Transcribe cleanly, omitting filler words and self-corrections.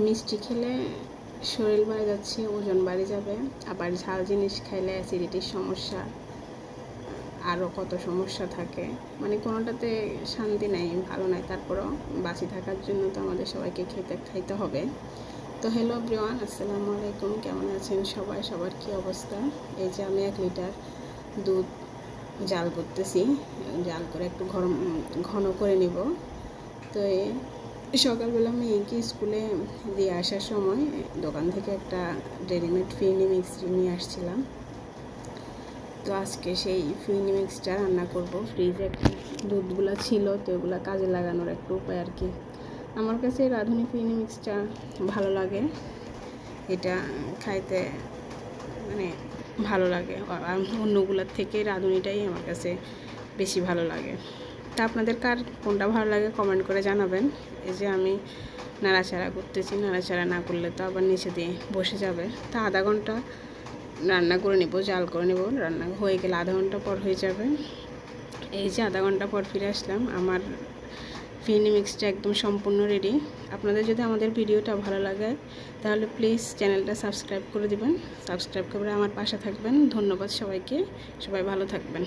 মিষ্টি খেলে শরীর বাড়ে যাচ্ছে, ওজন বাড়ে যাবে, আবার ঝাল জিনিস খাইলে অ্যাসিডিটির সমস্যা, আরও কত সমস্যা থাকে, মানে কোনোটাতে শান্তি নাই, ভালো নাই। তারপরও বাঁচি থাকার জন্য তো আমাদের সবাইকে খাইতে হবে। তো হ্যালো এভরিওয়ান, আসসালামু আলাইকুম। কেমন আছেন সবাই? সবার কী অবস্থা? এই যে আমি 1 লিটার দুধ জাল করতেছি, জাল করে একটু ঘন করে নিব। তো সকালবেলা মেয়েকে স্কুলে দিয়ে আসার সময় দোকান থেকে একটা রেডিমেড ফিরনি মিক্সচার নিয়ে আসছিলাম। তো আজকে সেই ফিরনি মিক্সটা রান্না করব। ফ্রিজে একটু দুধগুলো ছিল, তো ওগুলো কাজে লাগানোর একটা উপায় আর কি। আমার কাছে রাঁধুনি ফিরনি মিক্সটা ভালো লাগে, এটা খাইতে মানে ভালো লাগে। অন্যগুলোর থেকে রাঁধুনিটাই আমার কাছে বেশি ভালো লাগে। তা আপনাদের কার কোনটা ভালো লাগে কমেন্ট করে জানাবেন। এই যে আমি নাড়াচাড়া করতেছি, নাড়াচাড়া না করলে তো আবার নিচে দিয়ে বসে যাবে। তা আধা ঘন্টা রান্না করে নেব, জাল করে নেব। রান্না হয়ে গেলে আধা ঘন্টা পর হয়ে যাবে। এই যে আধা ঘন্টা পর ফিরে আসলাম, আমার ফিরনি মিক্সটা একদম সম্পূর্ণ রেডি। আপনাদের যদি আমাদের ভিডিওটা ভালো লাগে তাহলে প্লিজ চ্যানেলটা সাবস্ক্রাইব করে দিবেন, সাবস্ক্রাইব করে আমার পাশে থাকবেন। ধন্যবাদ সবাইকে, সবাই ভালো থাকবেন।